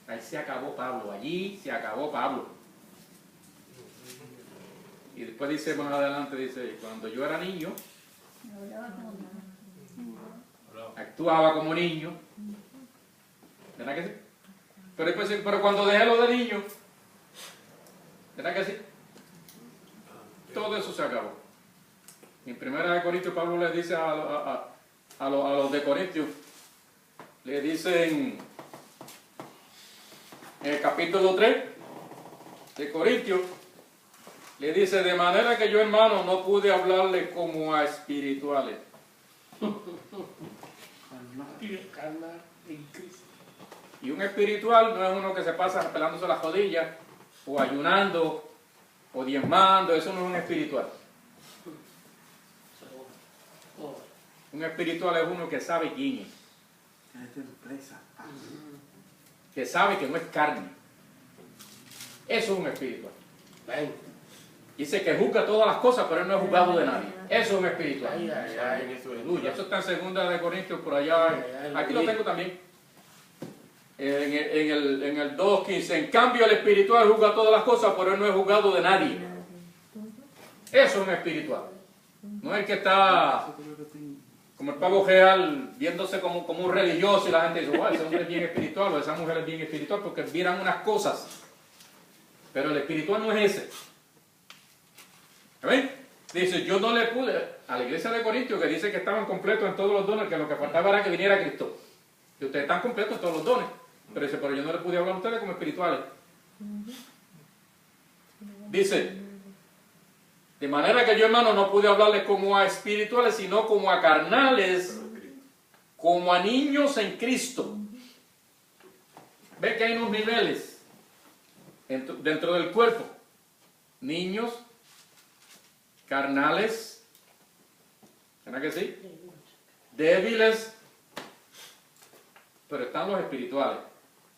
Ahí se acabó Pablo, allí se acabó Pablo. Y después dice más adelante, dice, cuando yo era niño, actuaba como niño. ¿Verdad que sí? Pero después, pero cuando dejé lo de niño, ¿verdad que sí? Todo eso se acabó. En 1 Corintios Pablo le dice a los de Corintios, le dicen en el capítulo 3 de Corintios, le dice, de manera que yo, hermano, no pude hablarle como a espirituales. Y un espiritual no es uno que se pasa pelándose las rodillas, o ayunando, o diezmando. Eso no es un espiritual. Un espiritual es uno que sabe quién es. Que sabe que no es carne. Eso es un espiritual. Dice que juzga todas las cosas, pero él no es juzgado de nadie. Eso es un espiritual. Aleluya. Eso está en 2 Corintios, por allá. Aquí lo tengo también. En el 2.15. En cambio, el espiritual juzga todas las cosas, pero él no es juzgado de nadie. Eso es un espiritual. No es el que está como el pavo real, viéndose como un religioso, y la gente dice, wow, ese hombre es bien espiritual, o esa mujer es bien espiritual, porque miran unas cosas. Pero el espiritual no es ese. ¿Ven? Dice, yo no le pude, a la iglesia de Corintios, que dice que estaban completos en todos los dones, que lo que faltaba era que viniera Cristo. Y ustedes están completos en todos los dones. Pero dice, pero yo no le pude hablar a ustedes como espirituales. Dice, de manera que yo, hermano, no pude hablarles como a espirituales, sino como a carnales, como a niños en Cristo. Ve que hay unos niveles dentro del cuerpo. Niños, carnales, ¿verdad que sí? Débiles, pero están los espirituales.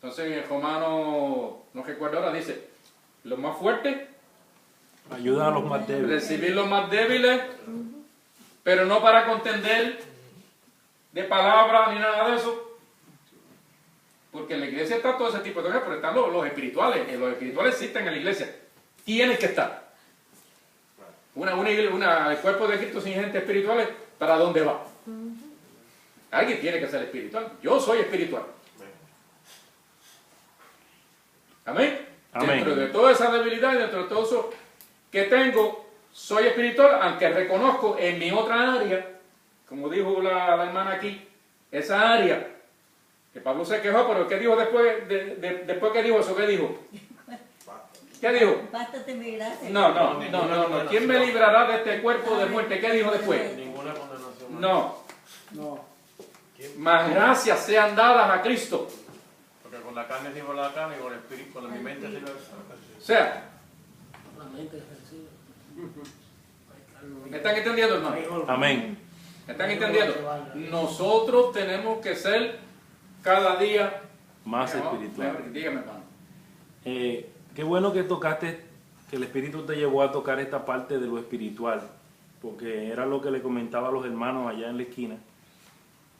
Entonces en Romano, no recuerdo ahora, dice, los más fuertes, ayuda a los más débiles. Recibir los más débiles, pero no para contender de palabras ni nada de eso. Porque en la iglesia está todo ese tipo de cosas, pero están los espirituales. Los espirituales existen en la iglesia. Tienen que estar. El cuerpo de Cristo sin gente espiritual, ¿para dónde va? Alguien tiene que ser espiritual. Yo soy espiritual. Amén. Amén. Dentro de toda esa debilidad y dentro de todo eso que tengo, soy espiritual, aunque reconozco en mi otra área, como dijo la hermana aquí, esa área, que Pablo se quejó, pero ¿qué dijo después? Después que dijo eso, ¿qué dijo? ¿Qué dijo? Bástate mi gracia. No. ¿Quién me librará de este cuerpo de muerte? ¿Qué dijo después? Ninguna condenación. No. No. Más gracias sean dadas a Cristo. Porque con la carne sirve la carne y con el espíritu, con mi mente sirve O sea, La mente es sencilla. ¿me están entendiendo, hermano? Amén. ¿Me están entendiendo? Nosotros tenemos que ser cada día Más mejor. espiritual. Dígame, hermano. Qué bueno que tocaste, que el Espíritu te llevó a tocar esta parte de lo espiritual, porque era lo que le comentaba a los hermanos allá en la esquina,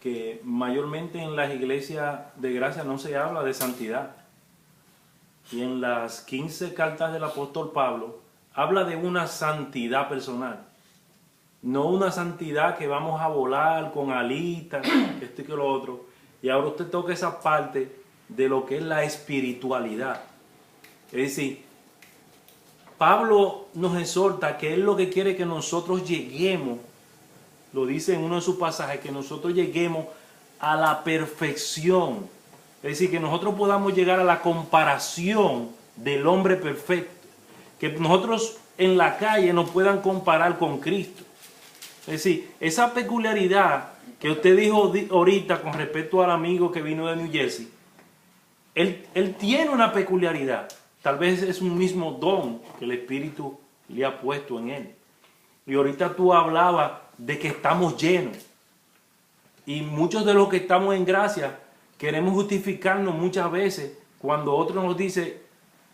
que mayormente en las iglesias de gracia no se habla de santidad. Y en las 15 cartas del apóstol Pablo habla de una santidad personal. no una santidad que vamos a volar con alitas, esto y que lo otro. Y ahora usted toca esa parte de lo que es la espiritualidad. Es decir, Pablo nos exhorta que él lo que quiere que nosotros lleguemos, lo dice en uno de sus pasajes, que nosotros lleguemos a la perfección. Es decir, que nosotros podamos llegar a la comparación del hombre perfecto. Que nosotros en la calle nos puedan comparar con Cristo. Es decir, esa peculiaridad que usted dijo ahorita con respecto al amigo que vino de New Jersey, él tiene una peculiaridad. Tal vez es un mismo don que el Espíritu le ha puesto en él. Y ahorita tú hablabas de que estamos llenos. Y muchos de los que estamos en gracia queremos justificarnos muchas veces cuando otro nos dice,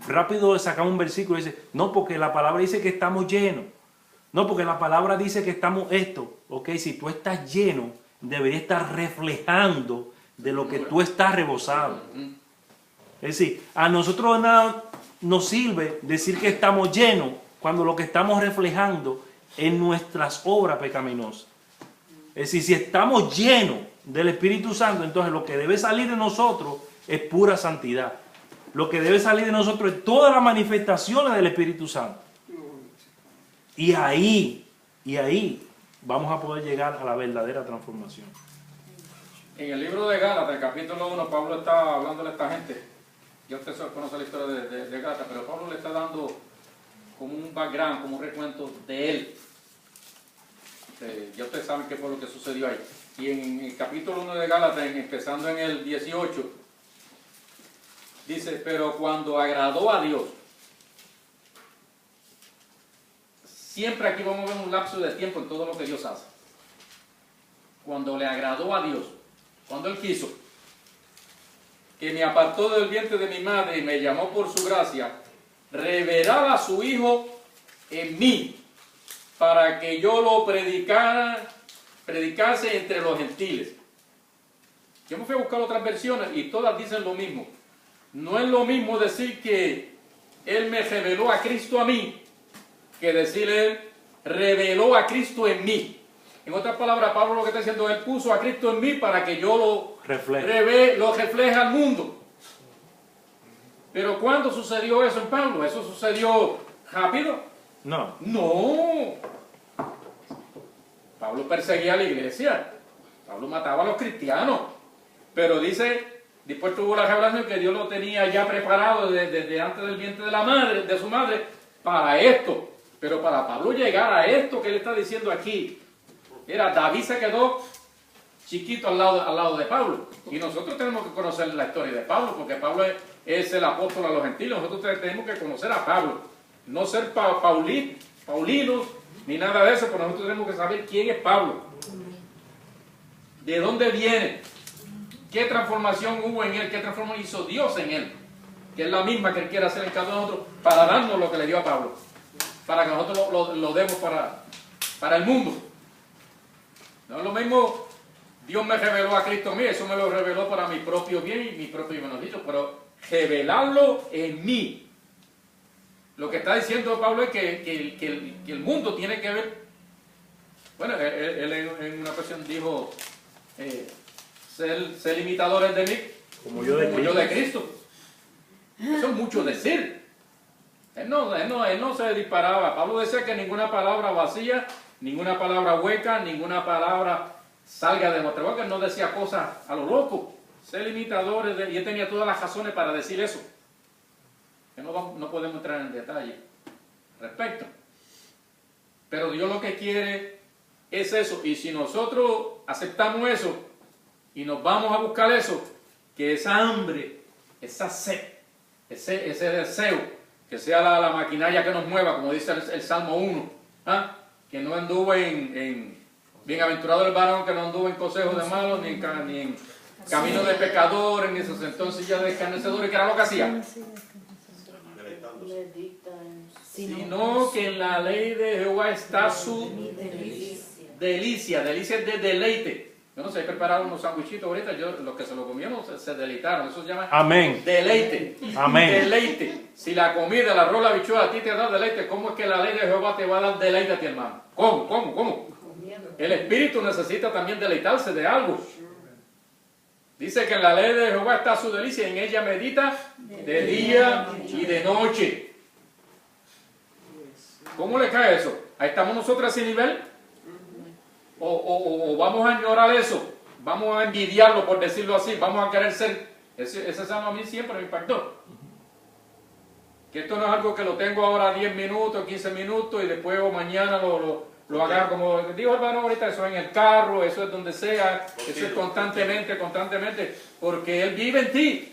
rápido sacamos un versículo y dice, no, porque la palabra dice que estamos llenos. No, porque la palabra dice que estamos esto. Ok, si tú estás lleno, debería estar reflejando de lo que tú estás rebosado. Es decir, a nosotros nada nos sirve decir que estamos llenos cuando lo que estamos reflejando es nuestras obras pecaminosas. Es decir, si estamos llenos del Espíritu Santo, entonces lo que debe salir de nosotros es pura santidad. Lo que debe salir de nosotros es todas las manifestaciones del Espíritu Santo. Y ahí vamos a poder llegar a la verdadera transformación. En el libro de Gálatas, el capítulo 1, Pablo está hablando a esta gente. Ya usted conoce la historia de Gálatas, pero Pablo le está dando como un background, como un recuento de él. Ya ustedes saben qué fue lo que sucedió ahí. Y en el capítulo 1 de Gálatas, empezando en el 18, dice, pero cuando agradó a Dios, siempre aquí vamos a ver un lapso de tiempo en todo lo que Dios hace. Cuando le agradó a Dios, cuando Él quiso, que me apartó del vientre de mi madre y me llamó por su gracia, revelar a su Hijo en mí, para que yo lo predicase entre los gentiles. Yo me fui a buscar otras versiones y todas dicen lo mismo. No es lo mismo decir que Él me reveló a Cristo a mí, que decir Él reveló a Cristo en mí. En otras palabras, Pablo lo que está diciendo, Él puso a Cristo en mí para que yo lo refleje al mundo. Pero ¿cuándo sucedió eso en Pablo? ¿Eso sucedió rápido? No. No. Pablo perseguía a la iglesia. Pablo mataba a los cristianos. Pero dice, después tuvo la revelación que Dios lo tenía ya preparado desde antes del vientre de su madre, para esto. Pero para Pablo llegar a esto que él está diciendo aquí, David se quedó chiquito al lado de Pablo. Y nosotros tenemos que conocer la historia de Pablo, porque Pablo es el apóstol a los gentiles. Nosotros tenemos que conocer a Pablo. No ser paulinos, ni nada de eso, pero nosotros tenemos que saber quién es Pablo. ¿De dónde viene? ¿Qué transformación hubo en él? ¿Qué transformación hizo Dios en él? Que es la misma que Él quiere hacer en cada uno de nosotros para darnos lo que le dio a Pablo. Para que nosotros lo demos para el mundo. No es lo mismo, Dios me reveló a Cristo a mí, eso me lo reveló para mi propio bien y mi propio beneficio, pero revelarlo en mí. Lo que está diciendo Pablo es que el mundo tiene que ver. Bueno, él en una ocasión dijo, ser imitadores de mí, como yo de Cristo. Eso es mucho decir. Él no se disparaba. Pablo decía que ninguna palabra vacía, ninguna palabra hueca, ninguna palabra salga de nuestra boca. Él no decía cosas a lo loco. Ser imitadores y él tenía todas las razones para decir eso. Que no podemos entrar en detalle respecto. Pero Dios lo que quiere es eso. Y si nosotros aceptamos eso y nos vamos a buscar eso, que esa hambre, esa sed, ese deseo, que sea la maquinaria que nos mueva, como dice el Salmo 1, que no anduvo bienaventurado el varón que no anduvo en consejos de malos, ni en camino de pecadores, ni se sentó en silla de escarnecedores, que era lo que hacía. Sino que en la ley de Jehová está su delicia. Delicia es de deleite. Yo no sé, prepararon unos sandwichitos ahorita, los que se lo comieron se deleitaron. Eso se llama deleite. Amén. Deleite. Si la comida, el arroz, la habichuela a ti te da deleite, ¿cómo es que la ley de Jehová te va a dar deleite a ti, hermano? ¿Cómo? El espíritu necesita también deleitarse de algo. Dice que en la ley de Jehová está su delicia, en ella medita de día y de noche. ¿Cómo le cae eso? ¿Ahí estamos nosotros a ese nivel? ¿O vamos a ignorar eso? ¿Vamos a envidiarlo, por decirlo así? ¿Vamos a querer ser? Ese salmo a mí siempre me impactó. Que esto no es algo que lo tengo ahora 10 minutos, 15 minutos y después o mañana lo haga como dijo el hermano ahorita, eso es en el carro, eso es donde sea, eso es constantemente, porque Él vive en ti.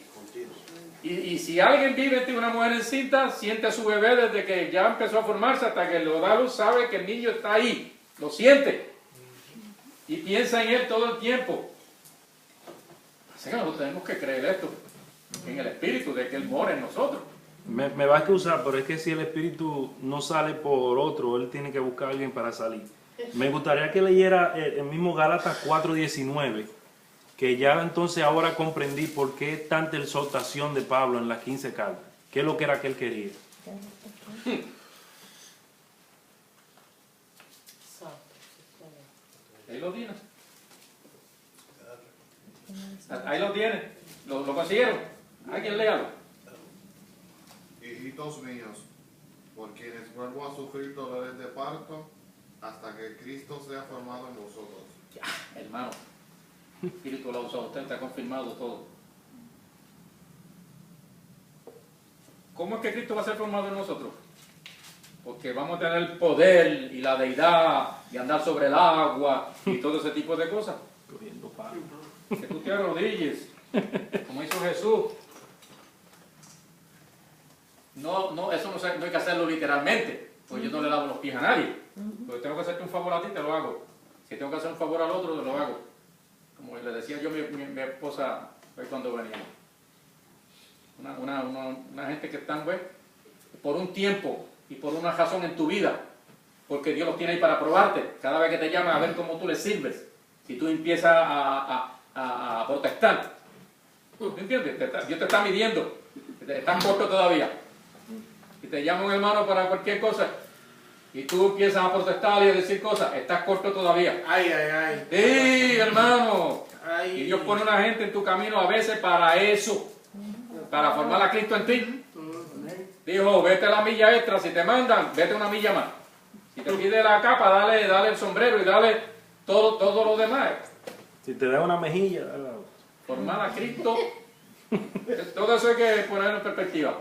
Y si alguien vive en ti, una mujer encinta, siente a su bebé desde que ya empezó a formarse hasta que lo da luz, sabe que el niño está ahí, lo siente y piensa en él todo el tiempo. Así que nosotros tenemos que creer esto, en el Espíritu, de que Él mora en nosotros. Me va a excusar, pero es que si el espíritu no sale por otro, él tiene que buscar a alguien para salir. Me gustaría que leyera el mismo Gálatas 4:19, que ya entonces ahora comprendí por qué tanta exhortación de Pablo en las 15 cartas. ¿Qué es lo que era que él quería? Ahí lo tiene. Ahí lo tiene. ¿Lo consiguieron? ¿Alguien léalo? Hijitos míos, por quienes vuelvo a sufrir dolores de parto, hasta que Cristo sea formado en vosotros. Ya, hermano. El Espíritu lo ha usado, usted está confirmado todo. ¿Cómo es que Cristo va a ser formado en nosotros? Porque vamos a tener el poder y la deidad y andar sobre el agua y todo ese tipo de cosas. Cogiendo palo. Que tú te arrodilles, como hizo Jesús. No, eso no hay que hacerlo literalmente, porque yo no le lavo los pies a nadie. Porque tengo que hacerte un favor a ti, te lo hago. Si tengo que hacer un favor al otro, te lo hago. Como le decía yo a mi esposa cuando veníamos. Una gente que están, pues, por un tiempo y por una razón en tu vida, porque Dios los tiene ahí para probarte. Cada vez que te llaman a ver cómo tú les sirves, si tú empiezas a protestar, ¿tú entiendes? Dios te está midiendo, estás corto todavía. Y te llama un hermano para cualquier cosa y tú empiezas a protestar y a decir cosas, estás corto todavía. Ay, ay, ay. Sí, hermano. Ay. Y Dios pone una gente en tu camino a veces para eso, para formar a Cristo en ti. Dijo, vete a la milla extra, si te mandan, vete una milla más. Si te pide la capa, dale el sombrero y dale todo lo demás. Si te da una mejilla, dale la otra. Formar a Cristo, todo eso hay que ponerlo en perspectiva.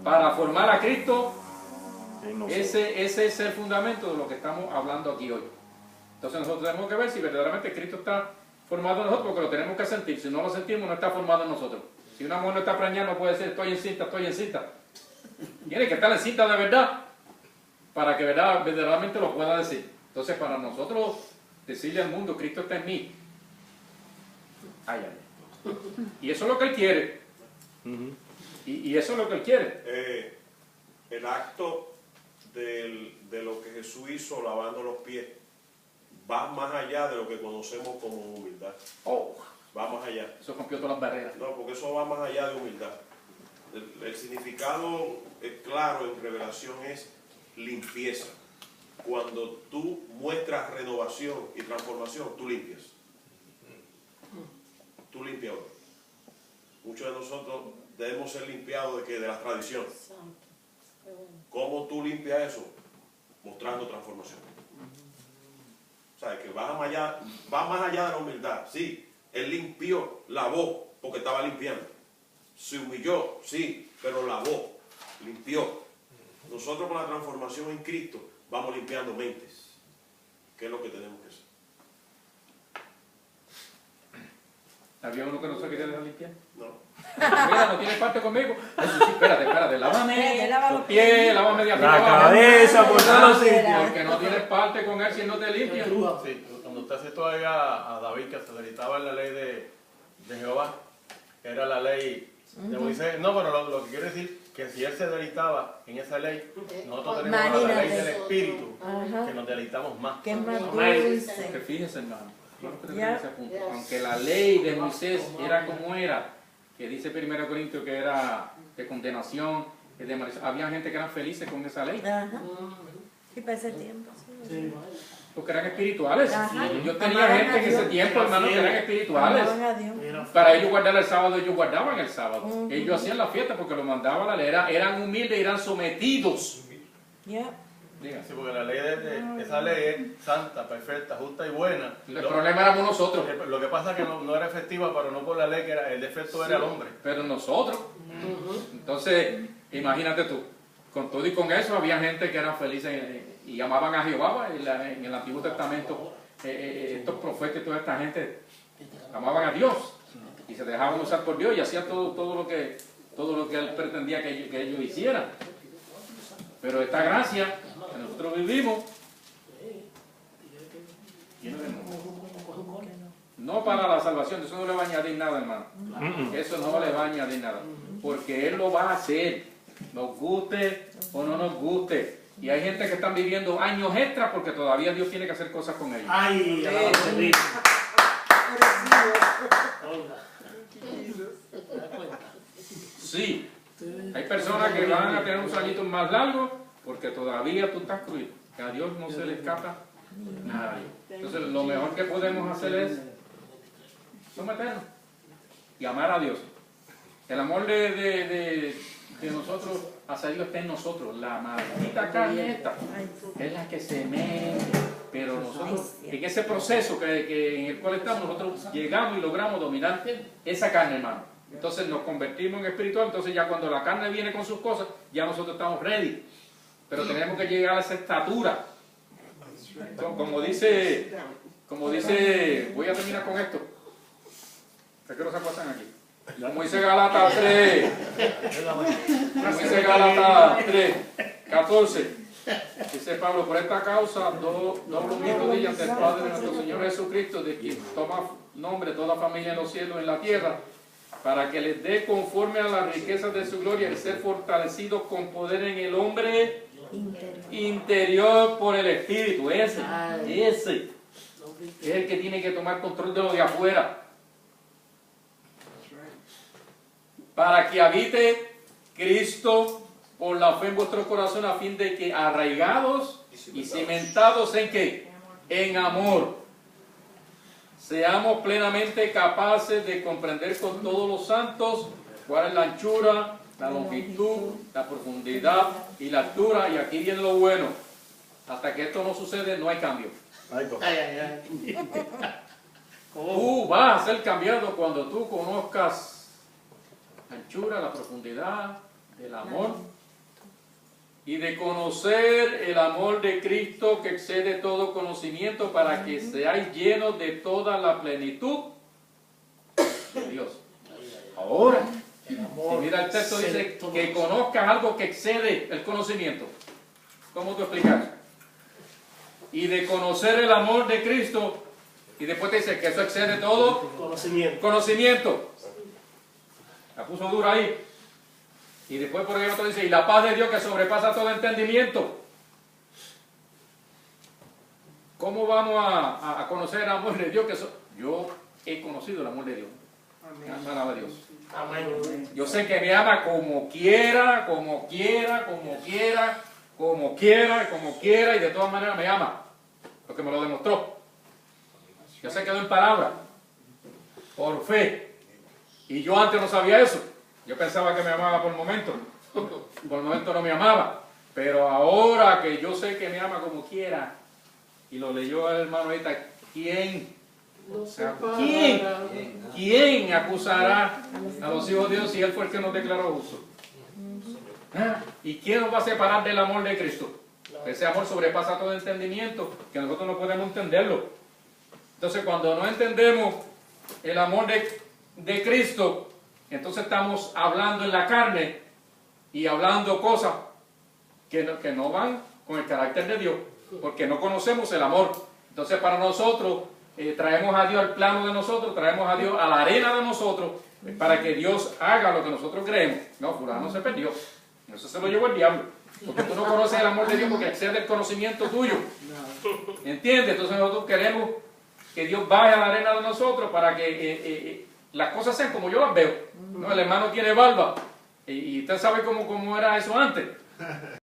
Para formar a Cristo, ese es el fundamento de lo que estamos hablando aquí hoy. Entonces nosotros tenemos que ver si verdaderamente Cristo está formado en nosotros, porque lo tenemos que sentir. Si no lo sentimos, no está formado en nosotros. Si una mujer no está preñada, no puede decir estoy encinta. Tiene que estar encinta de verdad, para que verdaderamente lo pueda decir. Entonces para nosotros decirle al mundo, Cristo está en mí. Ay. Y eso es lo que Él quiere. Y eso es lo que Él quiere. El acto de lo que Jesús hizo lavando los pies va más allá de lo que conocemos como humildad. Va más allá. Eso rompió todas las barreras. No, porque eso va más allá de humildad. El significado claro en revelación es limpieza. Cuando tú muestras renovación y transformación, tú limpias. Tú limpias. Muchos de nosotros debemos ser limpiados de las tradiciones. ¿Cómo tú limpias eso? Mostrando transformación. O sea, que va más allá de la humildad. Sí, Él limpió, lavó, porque estaba limpiando. Se humilló, sí, pero lavó, limpió. Nosotros con la transformación en Cristo vamos limpiando mentes. ¿Qué es lo que tenemos que hacer? ¿Había uno que no se quería dejar limpiar? No. Mira, no tienes parte conmigo. Eso sí, espérate, lávame los pies, lávame de arriba La abajo. cabeza, por todos los sitios. Porque no tienes parte con Él si Él no te limpia. Sí, cuando usted citó ahí a David que se deritaba en la ley de Jehová, que era la ley de Moisés. No, pero lo que quiero decir que si él se deleitaba en esa ley, nosotros tenemos ahora la ley del Espíritu, que nos deleitamos más. Que es más Porque dulce. fíjese, hermano, aunque la ley de Moisés era como era, que dice 1 Corintios que era de condenación, de maldición, había gente que eran felices con esa ley. Ajá. Y para ese tiempo, sí. Porque eran espirituales. Ajá. Yo tenía Amaban gente a en ese Dios. tiempo, hermano, que eran espirituales. Amaban a Dios. Para ellos guardar el sábado, ellos guardaban el sábado. Ellos hacían la fiesta porque lo mandaba la ley. Eran humildes y eran sometidos. Ya. Diga. Sí, porque la ley esa ley es santa, perfecta, justa y buena. El problema éramos nosotros. Lo que pasa es que no era efectiva, pero no por la ley, que el defecto era el hombre. Pero nosotros. Entonces, imagínate tú. Con todo y con eso, había gente que eran felices y amaban a Jehová. En el Antiguo Testamento, estos profetas y toda esta gente amaban a Dios. Y se dejaban usar por Dios y hacían todo lo que Él pretendía que ellos hicieran. Pero esta gracia que nosotros vivimos, no para la salvación, eso no le va a añadir nada, hermano. Eso no le va a añadir nada. Porque Él lo va a hacer, nos guste o no nos guste. Y hay gente que están viviendo años extras porque todavía Dios tiene que hacer cosas con ellos. Ay, Sí, hay personas que van a tener unos añitos más largos porque todavía tú estás crudo. Que a Dios no se le escapa nadie. Entonces lo mejor que podemos hacer es someternos y amar a Dios. El amor de nosotros hacia Dios está en nosotros. La maldita carne esta es la que se mete. Pero nosotros, en ese proceso en el cual estamos, nosotros llegamos y logramos dominar esa carne, hermano. Entonces nos convertimos en espiritual. Entonces ya cuando la carne viene con sus cosas, ya nosotros estamos ready. Pero tenemos que llegar a esa estatura. Como dice, voy a terminar con esto. ¿Por qué no se acuestan aquí? Como dice Gálatas 3, como dice Gálatas 3, 14, dice Pablo, por esta causa doblo mis rodillas ante el Padre de nuestro Señor Jesucristo, de quien toma nombre toda familia en los cielos y en la tierra, para que les dé conforme a las riquezas de su gloria el ser fortalecidos con poder en el hombre interior por el Espíritu. Ese es el que tiene que tomar control de lo de afuera. Para que habite Cristo por la fe en vuestro corazón, a fin de que arraigados y cimentados en ¿qué? En amor, seamos plenamente capaces de comprender con todos los santos cuál es la anchura, la longitud, la profundidad y la altura. Y aquí viene lo bueno. Hasta que esto no sucede, no hay cambio. Tú vas a ser cambiado cuando tú conozcas la anchura, la profundidad del amor y de conocer el amor de Cristo que excede todo conocimiento, para que seáis llenos de toda la plenitud de Dios. Ahora, si mira el texto, dice que conozcas algo que excede el conocimiento. ¿Cómo tú explicas? Y de conocer el amor de Cristo, y después te dice que eso excede todo conocimiento. La puso dura ahí. Y después por ahí otro dice, y la paz de Dios que sobrepasa todo entendimiento. ¿Cómo vamos a conocer el amor de Dios? Yo he conocido el amor de Dios. Alaba a Dios. Amén. Yo sé que me ama como quiera, y de todas maneras me ama, porque me lo demostró. Yo sé que quedó en palabra, por fe. Y yo antes no sabía eso. Yo pensaba que me amaba por el momento. Por el momento no me amaba. Pero ahora que yo sé que me ama como quiera, y lo leyó el hermano ahorita, ¿quién acusará a los hijos de Dios si Él fue el que nos declaró justos? ¿Y quién nos va a separar del amor de Cristo? Ese amor sobrepasa todo entendimiento, que nosotros no podemos entenderlo. Entonces, cuando no entendemos el amor de Cristo, entonces estamos hablando en la carne y hablando cosas que no van con el carácter de Dios, porque no conocemos el amor. Entonces, para nosotros, traemos a Dios al plano de nosotros, traemos a Dios a la arena de nosotros, para que Dios haga lo que nosotros creemos. No, fulano se perdió. Eso se lo llevó el diablo. Porque tú no conoces el amor de Dios porque excede el conocimiento tuyo. ¿Entiendes? Entonces nosotros queremos que Dios baje a la arena de nosotros para que las cosas sean como yo las veo. ¿No? El hermano tiene barba. Y usted sabe cómo era eso antes.